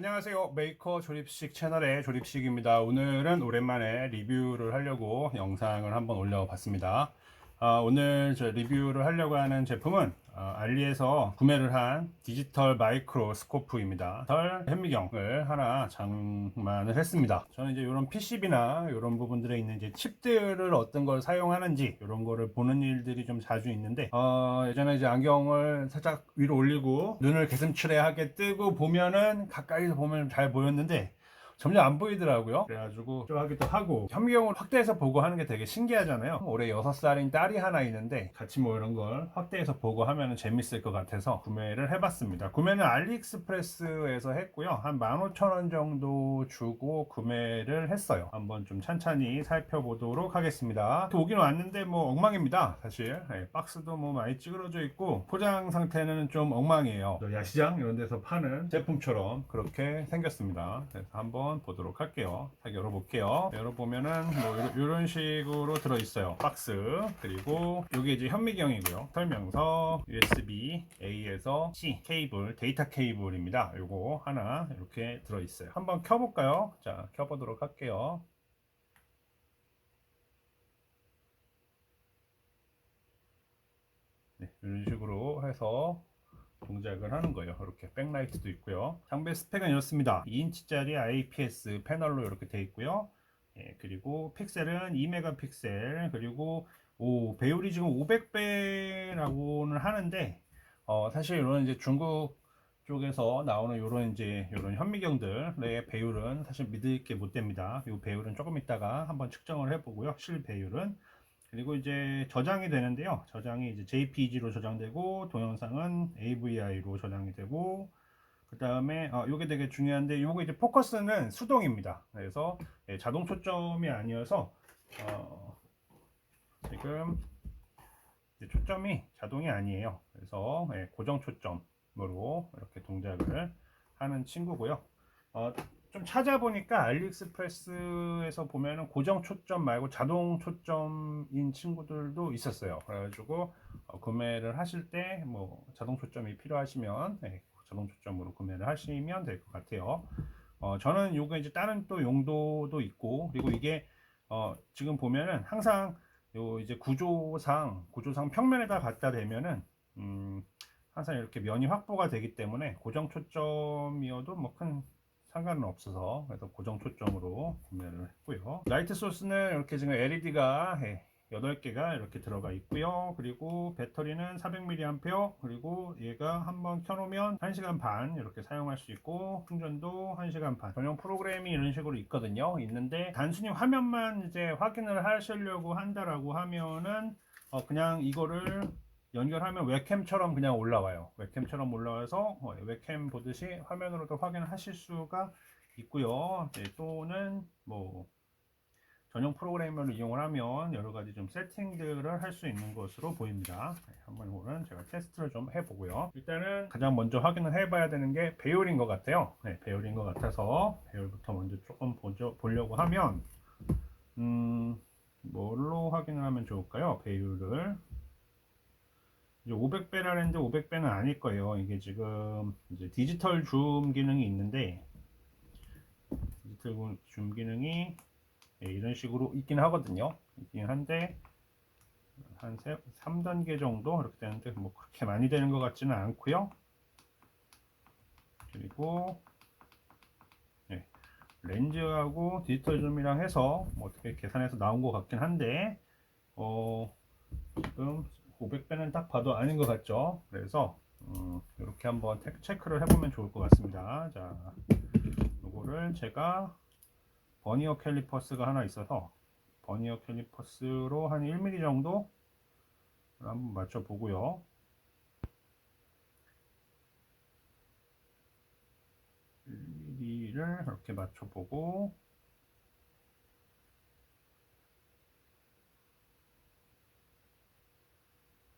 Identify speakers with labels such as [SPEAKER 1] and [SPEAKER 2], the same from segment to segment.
[SPEAKER 1] 안녕하세요. 메이커 조립식 채널의 조립식입니다. 오늘은 오랜만에 리뷰를 하려고 영상을 한번 올려봤습니다. 오늘 저 리뷰를 하려고 하는 제품은 알리에서 구매를 한 디지털 마이크로스코프입니다. 현미경을 하나 장만을 했습니다. 저는 이제 이런 PCB나 이런 부분들에 있는 이제 칩들을 어떤 걸 사용하는지 이런 거를 보는 일들이 좀 자주 있는데 예전에 이제 안경을 살짝 위로 올리고 눈을 개슴츠레하게 뜨고 보면은 가까이서 보면 잘 보였는데 점점 안 보이더라고요. 그래가지고 좀 하기도 하고 현미경을 확대해서 보고 하는 게 되게 신기하잖아요. 올해 6살인 딸이 하나 있는데 같이 뭐 이런 걸 확대해서 보고 하면 재밌을 것 같아서 구매를 해봤습니다. 구매는 알리익스프레스에서 했고요. 한 15,000원 정도 주고 구매를 했어요. 한번 좀 찬찬히 살펴보도록 하겠습니다. 오긴 왔는데 뭐 엉망입니다. 사실 박스도 뭐 많이 찌그러져 있고 포장 상태는 좀 엉망이에요. 야시장 이런 데서 파는 제품처럼 그렇게 생겼습니다. 그래서 한번 보도록 할게요. 딱 열어볼게요. 열어보면은 뭐 이런 식으로 들어있어요. 박스. 그리고 이게 이제 현미경이고요. 설명서, USB A에서 C 케이블, 데이터 케이블입니다. 요거 하나 이렇게 들어있어요. 한번 켜볼까요? 자, 켜보도록 할게요. 네, 이런 식으로 해서 동작을 하는 거예요. 이렇게 백라이트도 있고요. 장비 스펙은 이렇습니다. 2인치짜리 IPS 패널로 이렇게 되어 있고요. 그리고 픽셀은 2메가픽셀. 그리고 배율이 지금 500배라고는 하는데 사실 이런 이제 중국 쪽에서 나오는 이런 현미경들의 배율은 사실 믿을 게 못 됩니다. 이 배율은 조금 이따가 한번 측정을 해보고요. 실 배율은. 그리고 이제 저장이 되는데요. 저장이 이제 JPEG로 저장되고 동영상은 AVI로 저장이 되고 그 다음에 이게 되게 중요한데 요거 이제 포커스는 수동입니다. 그래서 자동 초점이 아니어서 어, 지금 초점이 자동이 아니에요. 그래서 고정 초점으로 이렇게 동작을 하는 친구고요. 좀 찾아보니까 알리익스프레스에서 보면은 고정 초점 말고 자동 초점인 친구들도 있었어요. 그래가지고 구매를 하실 때 뭐 자동 초점이 필요하시면 자동 초점으로 구매를 하시면 될 것 같아요. 저는 요거 이제 다른 또 용도도 있고 그리고 이게 지금 보면은 항상 요 이제 구조상 평면에다 갖다 대면은 음, 항상 이렇게 면이 확보가 되기 때문에 고정 초점이어도 뭐 큰 상관은 없어서 그래서 고정 초점으로 구매를 했고요. 라이트 소스는 이렇게 지금 LED가 8개가 이렇게 들어가 있고요. 그리고 배터리는 400mAh 그리고 얘가 한번 켜놓으면 1시간 반 이렇게 사용할 수 있고 충전도 1시간 반 전용 프로그램이 이런 식으로 있거든요. 있는데 단순히 화면만 이제 확인을 하시려고 한다라고 하면은 그냥 이거를 연결하면 웹캠처럼 그냥 올라와요. 웹캠처럼 올라와서 웹캠 보듯이 화면으로도 확인하실 수가 있고요. 또는 뭐 전용 프로그램을 이용을 하면 여러 가지 좀 세팅들을 할 수 있는 것으로 보입니다. 한번 이거는 제가 테스트를 좀 해보고요. 일단은 가장 먼저 확인을 해봐야 되는 게 배율인 것 같아요. 배율인 것 같아서 배율부터 먼저 조금 보려고 하면 뭘로 확인을 하면 좋을까요? 배율을 500배라는데 500배는 아닐 거예요. 이게 지금 이제 디지털 줌 기능이 있는데 디지털 줌 기능이 이런 식으로 있긴 하거든요. 있긴 한데 한 3단계 정도 이렇게 되는데 뭐 그렇게 많이 되는 것 같지는 않고요. 그리고 렌즈하고 디지털 줌이랑 해서 뭐 어떻게 계산해서 나온 것 같긴 한데 지금 500배는 딱 봐도 아닌 것 같죠. 그래서 이렇게 한번 체크를 해보면 좋을 것 같습니다. 자, 이거를 제가 버니어 캘리퍼스가 하나 있어서 버니어 캘리퍼스로 한 1mm 정도 한번 맞춰 보고요. 1mm를 이렇게 맞춰 보고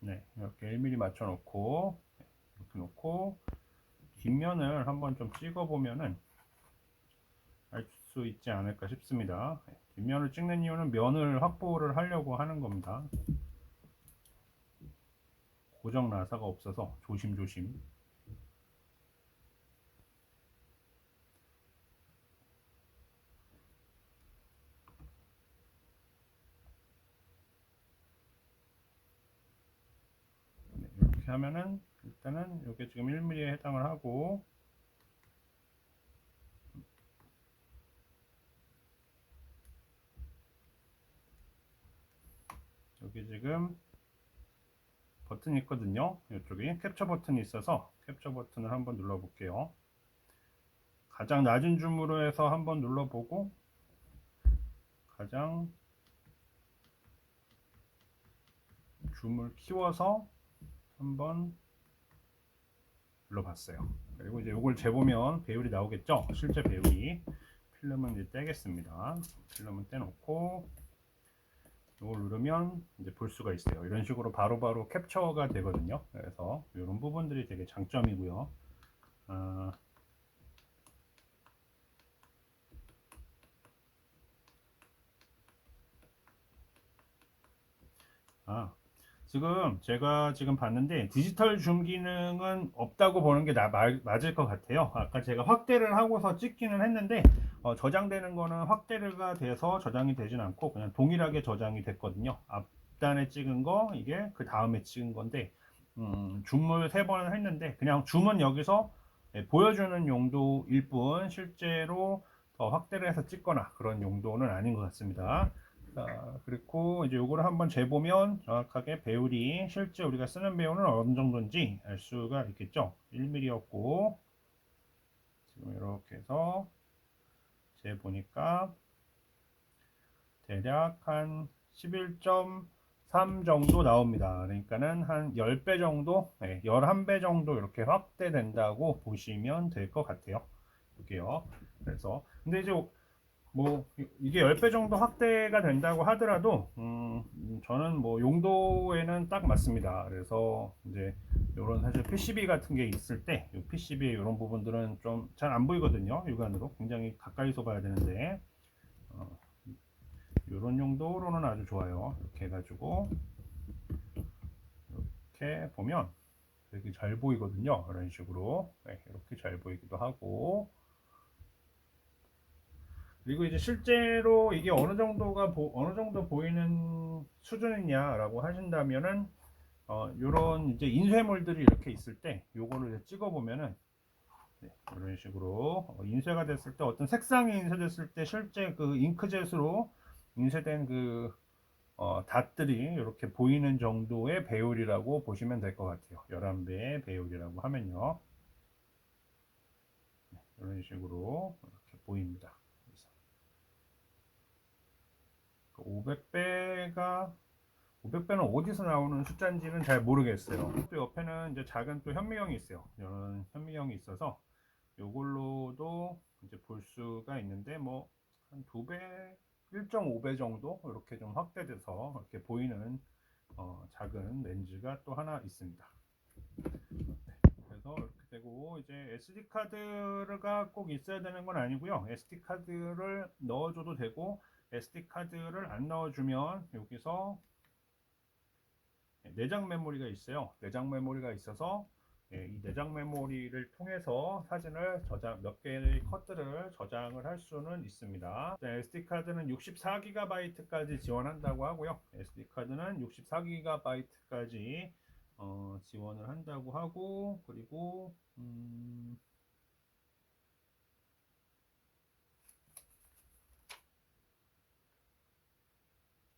[SPEAKER 1] 이렇게 1mm 맞춰 놓고 이렇게 놓고 뒷면을 한번 좀 찍어 보면은 알 수 있지 않을까 싶습니다. 뒷면을 찍는 이유는 면을 확보를 하려고 하는 겁니다. 고정 나사가 없어서 조심조심. 이렇게 하면은 일단은 이게 지금 1mm에 해당을 하고, 여기 지금 버튼이 있거든요. 이쪽에 캡처 버튼이 있어서 캡처 버튼을 한번 눌러 볼게요. 가장 낮은 줌으로 해서 한번 눌러보고, 가장 줌을 키워서 한번 눌러봤어요. 그리고 이제 이걸 재보면 배율이 나오겠죠. 실제 배율이. 필름은 이제 떼겠습니다. 필름은 떼놓고 이걸 누르면 이제 볼 수가 있어요. 이런 식으로 바로바로 캡처가 되거든요. 그래서 이런 부분들이 되게 장점이고요. 지금 제가 지금 봤는데 디지털 줌 기능은 없다고 보는 게 맞을 것 같아요. 아까 제가 확대를 하고서 찍기는 했는데 저장되는 거는 확대가 돼서 저장이 되진 않고 그냥 동일하게 저장이 됐거든요. 앞단에 찍은 거 이게 그 다음에 찍은 건데 줌을 3번을 했는데 그냥 줌은 여기서 보여주는 용도일 뿐 실제로 더 확대를 해서 찍거나 그런 용도는 아닌 것 같습니다. 그리고 이제 요거를 한번 재보면 정확하게 배율이 실제 우리가 쓰는 배율은 어느 정도인지 알 수가 있겠죠. 1mm였고 지금 이렇게 해서 재보니까 대략 한 11.3 정도 나옵니다. 그러니까는 한 10배 정도, 11배 정도 이렇게 확대된다고 보시면 될 것 같아요. 이게요. 그래서 근데 이제 뭐 이게 10배 정도 확대가 된다고 하더라도 저는 뭐 용도에는 딱 맞습니다. 그래서 이제 이런 사실 PCB 같은 게 있을 때 PCB 이런 부분들은 좀 잘 안 보이거든요. 육안으로 굉장히 가까이서 봐야 되는데 이런 용도로는 아주 좋아요. 이렇게 해가지고 이렇게 보면 되게 잘 보이거든요. 이런 식으로 이렇게 잘 보이기도 하고 그리고 이제 실제로 이게 어느 정도가 어느 정도 보이는 수준이냐라고 하신다면은 요런 이제 인쇄물들이 이렇게 있을 때 요거를 찍어 보면은 이런 식으로 인쇄가 됐을 때 어떤 색상이 인쇄됐을 때 실제 그 잉크젯으로 인쇄된 그 닷들이 이렇게 보이는 정도의 배율이라고 보시면 될 것 같아요. 11배의 배율이라고 하면요. 이런 식으로 이렇게 보입니다. 500배가 500배는 어디서 나오는 숫자인지는 잘 모르겠어요. 또 옆에는 이제 작은 또 현미경이 있어요. 이런 현미경이 있어서 이걸로도 이제 볼 수가 있는데 뭐 한 2배, 1.5배 정도 이렇게 좀 확대돼서 이렇게 보이는 작은 렌즈가 또 하나 있습니다. 그래서 이렇게 되고 이제 SD 카드가 꼭 있어야 되는 건 아니고요. SD 카드를 넣어줘도 되고 SD 카드를 안 넣어주면 여기서 내장 메모리가 있어요. 내장 메모리가 있어서 이 내장 메모리를 통해서 사진을 몇 개의 컷들을 저장을 할 수는 있습니다. SD카드는 64GB까지 지원한다고 하고요. SD카드는 64GB까지 지원을 한다고 하고 그리고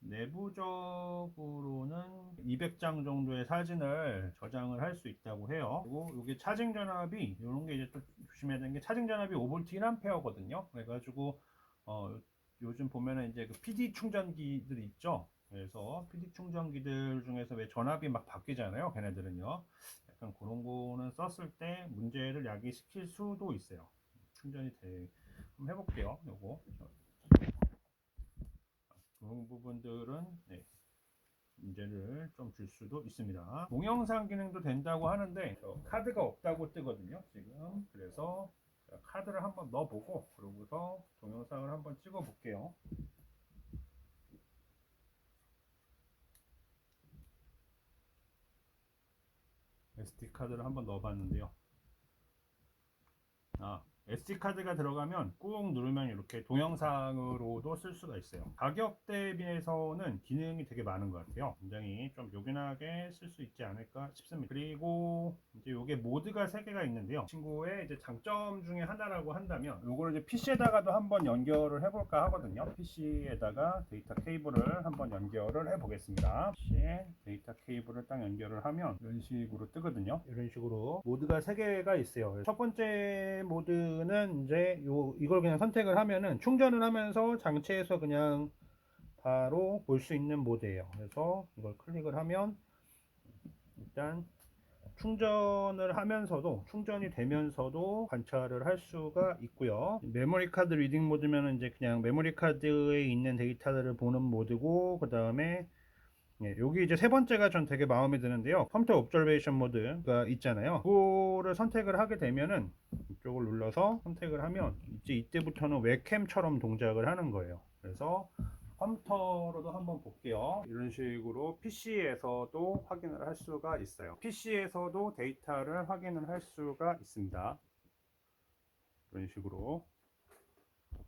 [SPEAKER 1] 내부적으로는 200장 정도의 사진을 저장을 할 수 있다고 해요. 그리고 이게 차징 전압이 이런 게 이제 또 조심해야 되는 게 차징 전압이 5V 1A거든요. 그래가지고 요즘 보면은 이제 그 PD 충전기들이 있죠. 그래서 PD 충전기들 중에서 왜 전압이 막 바뀌잖아요. 걔네들은요. 약간 그런 거는 썼을 때 문제를 야기시킬 수도 있어요. 충전이 돼. 한번 해볼게요. 요거. 그런 부분들은 문제를 좀 줄 수도 있습니다. 동영상 기능도 된다고 하는데 카드가 없다고 뜨거든요. 지금 그래서 카드를 한번 넣어보고 그러고서 동영상을 한번 찍어 볼게요. SD 카드를 한번 넣어봤는데요. SD카드가 들어가면 꾹 누르면 이렇게 동영상으로도 쓸 수가 있어요. 가격 대비해서는 기능이 되게 많은 것 같아요. 굉장히 좀 요긴하게 쓸 수 있지 않을까 싶습니다. 그리고 이제 요게 모드가 3개가 있는데요. 친구의 이제 장점 중에 하나라고 한다면 요거를 이제 PC에다가도 한번 연결을 해볼까 하거든요. PC에다가 데이터 케이블을 한번 연결을 해보겠습니다. PC에 데이터 케이블을 딱 연결을 하면 이런 식으로 뜨거든요. 이런 식으로 모드가 3개가 있어요. 첫 번째 모드는 이제 이걸 그냥 선택을 하면은 충전을 하면서 장치에서 그냥 바로 볼 수 있는 모드예요. 그래서 이걸 클릭을 하면 일단 충전을 하면서도 충전이 되면서도 관찰을 할 수가 있고요. 메모리 카드 리딩 모드면 이제 그냥 메모리 카드에 있는 데이터들을 보는 모드고, 그 다음에 여기 이제 3번째가 전 되게 마음에 드는데요. 컴퓨터 옵저베이션 모드가 있잖아요. 그거를 선택을 하게 되면은 이쪽을 눌러서 선택을 하면 이제 이때부터는 웹캠처럼 동작을 하는 거예요. 그래서 컴퓨터로도 한번 볼게요. 이런 식으로 PC에서도 확인을 할 수가 있어요. PC에서도 데이터를 확인을 할 수가 있습니다. 이런 식으로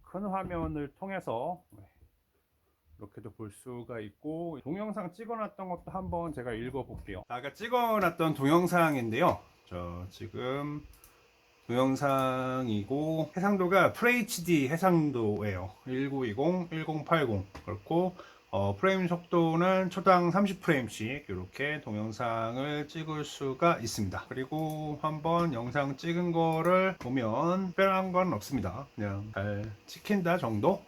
[SPEAKER 1] 큰 화면을 통해서 이렇게도 볼 수가 있고, 동영상 찍어놨던 것도 한번 제가 읽어볼게요. 아까 찍어놨던 동영상인데요. 저 지금 동영상이고 해상도가 FHD 해상도예요. 1920, 1080 그렇고 프레임 속도는 초당 30프레임씩 이렇게 동영상을 찍을 수가 있습니다. 그리고 한번 영상 찍은 거를 보면 특별한 건 없습니다. 그냥 잘 찍힌다 정도?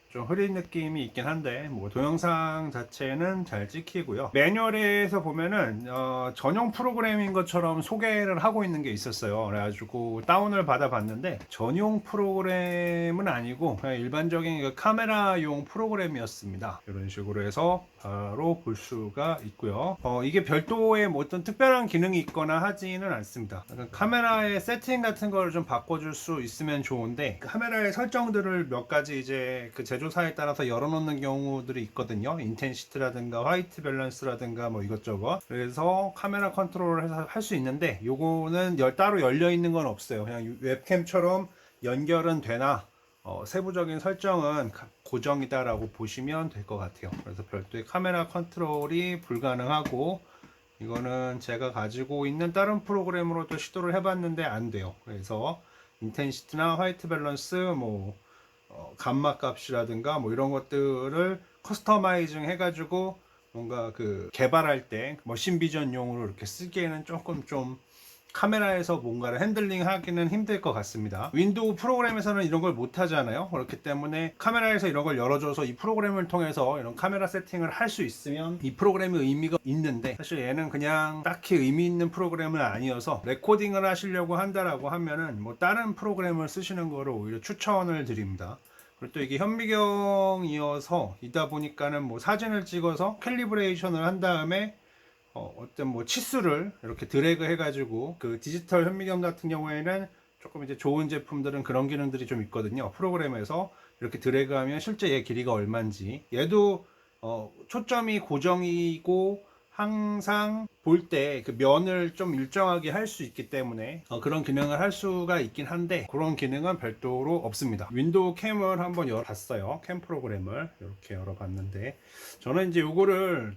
[SPEAKER 1] 좀 흐린 느낌이 있긴 한데 뭐 동영상 자체는 잘 찍히고요. 매뉴얼에서 보면은 전용 프로그램인 것처럼 소개를 하고 있는 게 있었어요. 그래가지고 다운을 받아 봤는데 전용 프로그램은 아니고 그냥 일반적인 그 카메라용 프로그램이었습니다. 이런 식으로 해서 바로 볼 수가 있고요. 이게 별도의 뭐 어떤 특별한 기능이 있거나 하지는 않습니다. 카메라의 세팅 같은 걸 좀 바꿔줄 수 있으면 좋은데, 카메라의 설정들을 몇 가지 이제 그 제조사에 따라서 열어놓는 경우들이 있거든요. 인텐시티라든가 화이트 밸런스라든가 뭐 이것저것. 그래서 카메라 컨트롤을 해서 할 수 있는데, 요거는 따로 열려 있는 건 없어요. 그냥 웹캠처럼 연결은 되나 세부적인 설정은 고정이다라고 보시면 될 것 같아요. 그래서 별도의 카메라 컨트롤이 불가능하고, 이거는 제가 가지고 있는 다른 프로그램으로도 시도를 해봤는데 안 돼요. 그래서 인텐시티나 화이트 밸런스, 뭐 감마 값이라든가 뭐 이런 것들을 커스터마이징 해가지고 뭔가 그 개발할 때 머신 비전용으로 이렇게 쓰기에는 조금 좀 카메라에서 뭔가를 핸들링 하기는 힘들 것 같습니다. 윈도우 프로그램에서는 이런 걸 못 하잖아요. 그렇기 때문에 카메라에서 이런 걸 열어줘서 이 프로그램을 통해서 이런 카메라 세팅을 할 수 있으면 이 프로그램이 의미가 있는데, 사실 얘는 그냥 딱히 의미 있는 프로그램은 아니어서 레코딩을 하시려고 한다라고 하면은 뭐 다른 프로그램을 쓰시는 거를 오히려 추천을 드립니다. 그리고 또 이게 현미경이어서 이다 보니까는 뭐 사진을 찍어서 캘리브레이션을 한 다음에 어떤 뭐 치수를 이렇게 드래그 해가지고, 그 디지털 현미경 같은 경우에는 조금 이제 좋은 제품들은 그런 기능들이 좀 있거든요. 프로그램에서 이렇게 드래그하면 실제 얘 길이가 얼마인지, 얘도 초점이 고정이고 항상 볼 때 그 면을 좀 일정하게 할 수 있기 때문에 그런 기능을 할 수가 있긴 한데, 그런 기능은 별도로 없습니다. 윈도우 캠을 한번 열어봤어요. 캠 프로그램을 이렇게 열어봤는데, 저는 이제 요거를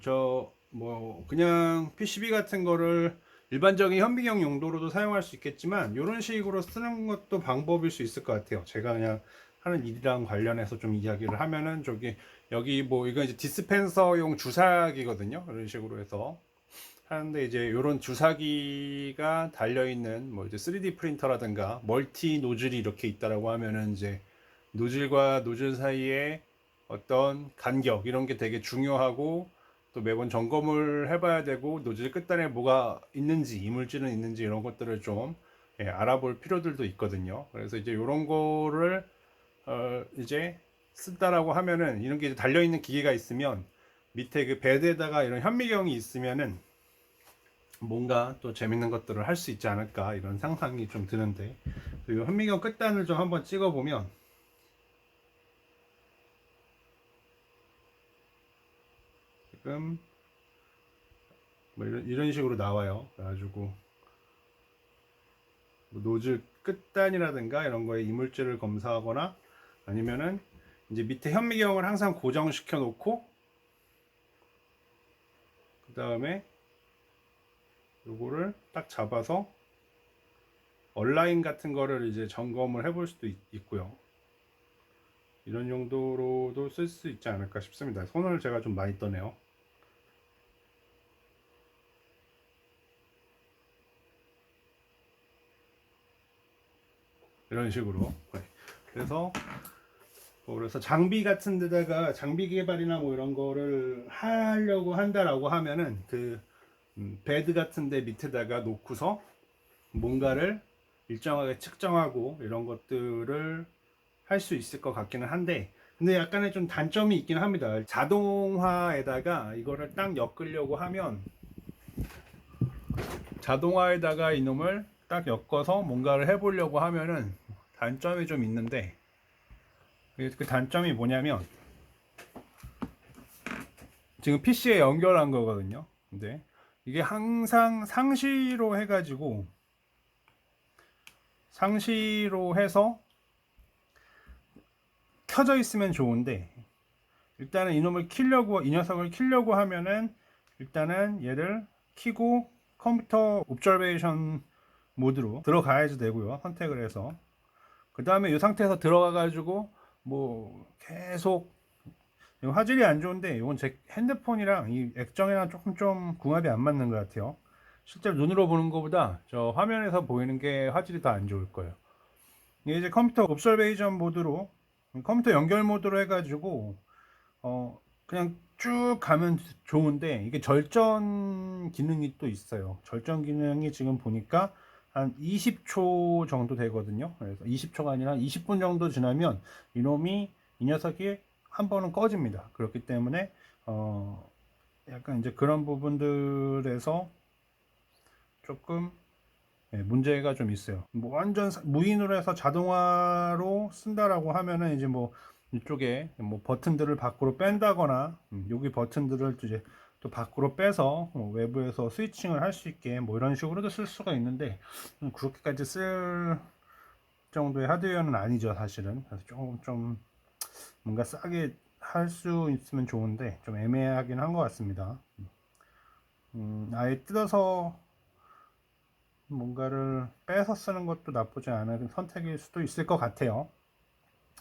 [SPEAKER 1] 뭐 그냥 PCB 같은 거를 일반적인 현미경 용도로도 사용할 수 있겠지만, 이런 식으로 쓰는 것도 방법일 수 있을 것 같아요. 제가 그냥 하는 일이랑 관련해서 좀 이야기를 하면은, 여기 뭐 이건 이제 디스펜서용 주사기거든요. 이런 식으로 해서 하는데, 이제 이런 주사기가 달려 있는 뭐 이제 3D 프린터라든가 멀티 노즐이 이렇게 있다라고 하면은, 이제 노즐과 노즐 사이에 어떤 간격 이런 게 되게 중요하고, 또 매번 점검을 해봐야 되고, 노즐 끝단에 뭐가 있는지, 이물질은 있는지 이런 것들을 좀 알아볼 필요들도 있거든요. 그래서 이제 이런 거를 이제 쓴다라고 하면은, 이런 게 달려 있는 기계가 있으면 밑에 그 베드에다가 이런 현미경이 있으면은 뭔가 또 재밌는 것들을 할 수 있지 않을까, 이런 상상이 좀 드는데, 이 현미경 끝단을 좀 한번 찍어 보면 지금 뭐 이런 식으로 나와요. 그래가지고 뭐 노즐 끝단이라든가 이런 거에 이물질을 검사하거나 아니면은 이제 밑에 현미경을 항상 고정시켜 놓고 그 다음에 요거를 딱 잡아서 얼라인 같은 거를 이제 점검을 해볼 수도 있고요. 이런 용도로도 쓸 수 있지 않을까 싶습니다. 손을 제가 좀 많이 떠네요. 이런 식으로. 네. 그래서 장비 같은 데다가 장비 개발이나 뭐 이런 거를 하려고 한다라고 하면은 그 베드 같은 데 밑에다가 놓고서 뭔가를 일정하게 측정하고 이런 것들을 할 수 있을 것 같기는 한데, 근데 약간의 좀 단점이 있긴 합니다. 자동화에다가 이거를 딱 엮으려고 하면, 자동화에다가 이놈을 딱 엮어서 뭔가를 해보려고 하면은 단점이 좀 있는데, 그 단점이 뭐냐면 지금 PC에 연결한 거거든요. 근데 이게 항상 상시로 해서 켜져 있으면 좋은데, 일단은 이 녀석을 키려고 하면은 일단은 얘를 키고 컴퓨터 옵저베이션 모드로 들어가야지 되고요. 선택을 해서 그 다음에 이 상태에서 들어가 가지고 뭐 계속, 화질이 안 좋은데 이건 제 핸드폰이랑 이 액정이랑 조금 좀 궁합이 안 맞는 것 같아요. 실제로 눈으로 보는 것보다 저 화면에서 보이는 게 화질이 더 안 좋을 거예요. 이게 이제 컴퓨터 옵저베이션 모드로, 컴퓨터 연결 모드로 해가지고 그냥 쭉 가면 좋은데, 이게 절전 기능이 또 있어요. 절전 기능이 지금 보니까 한 20초 정도 되거든요. 그래서 20초가 아니라 20분 정도 지나면 이 녀석이 한 번은 꺼집니다. 그렇기 때문에 약간 이제 그런 부분들에서 조금 문제가 좀 있어요. 뭐 완전 무인으로 해서 자동화로 쓴다라고 하면은 이제 뭐 이쪽에 뭐 버튼들을 밖으로 뺀다거나, 여기 버튼들을 이제 또 밖으로 빼서 외부에서 스위칭을 할 수 있게 뭐 이런 식으로도 쓸 수가 있는데, 그렇게까지 쓸 정도의 하드웨어는 아니죠, 사실은. 그래서 조금 좀 뭔가 싸게 할 수 있으면 좋은데 좀 애매하긴 한 것 같습니다. 아예 뜯어서 뭔가를 빼서 쓰는 것도 나쁘지 않은 선택일 수도 있을 것 같아요.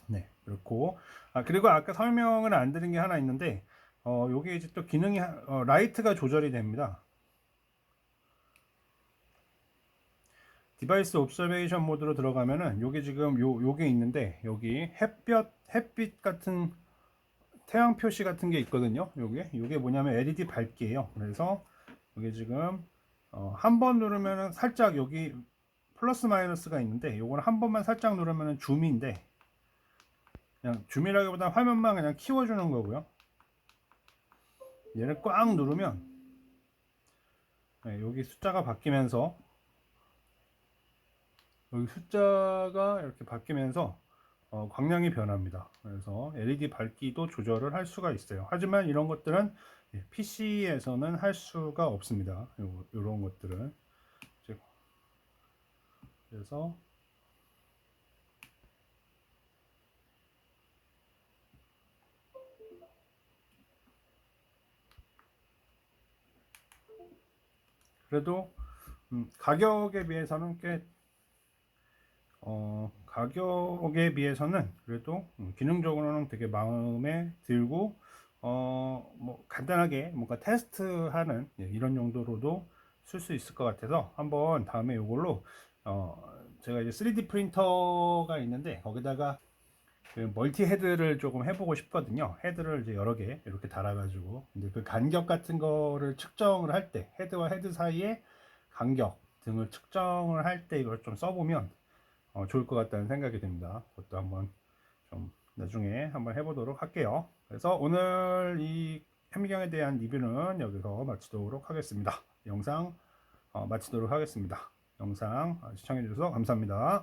[SPEAKER 1] 네, 그렇고, 그리고 아까 설명을 안 드린 게 하나 있는데, 요게 이제 또 기능이, 라이트가 조절이 됩니다. 디바이스 옵저베이션 모드로 들어가면은, 요게 지금 요게 있는데, 여기 햇빛 같은 태양 표시 같은 게 있거든요. 요게 뭐냐면 LED 밝기예요. 그래서 요게 지금 한 번 누르면은 살짝 여기 플러스 마이너스가 있는데, 요거는 한 번만 살짝 누르면은 줌인데, 그냥 줌이라기보다 화면만 그냥 키워주는 거고요. 얘를 꽉 누르면 여기 숫자가 바뀌면서, 여기 숫자가 이렇게 바뀌면서 광량이 변합니다. 그래서 LED 밝기도 조절을 할 수가 있어요. 하지만 이런 것들은 PC에서는 할 수가 없습니다. 이런 것들은. 그래서 그래도 가격에 비해서는 가격에 비해서는 그래도 기능적으로는 되게 마음에 들고, 뭐 간단하게 뭔가 테스트하는 이런 용도로도 쓸 수 있을 것 같아서 한번 다음에 이걸로, 제가 이제 3D 프린터가 있는데 거기다가 그 멀티 헤드를 조금 해보고 싶거든요. 헤드를 이제 여러 개 이렇게 달아가지고, 근데 그 간격 같은 거를 측정을 할 때, 헤드와 헤드 사이의 간격 등을 측정을 할 때 이걸 좀 써보면 좋을 것 같다는 생각이 듭니다. 그것도 한번 좀 나중에 한번 해보도록 할게요. 그래서 오늘 이 현미경에 대한 리뷰는 여기서 마치도록 하겠습니다. 영상 마치도록 하겠습니다. 영상 시청해 주셔서 감사합니다.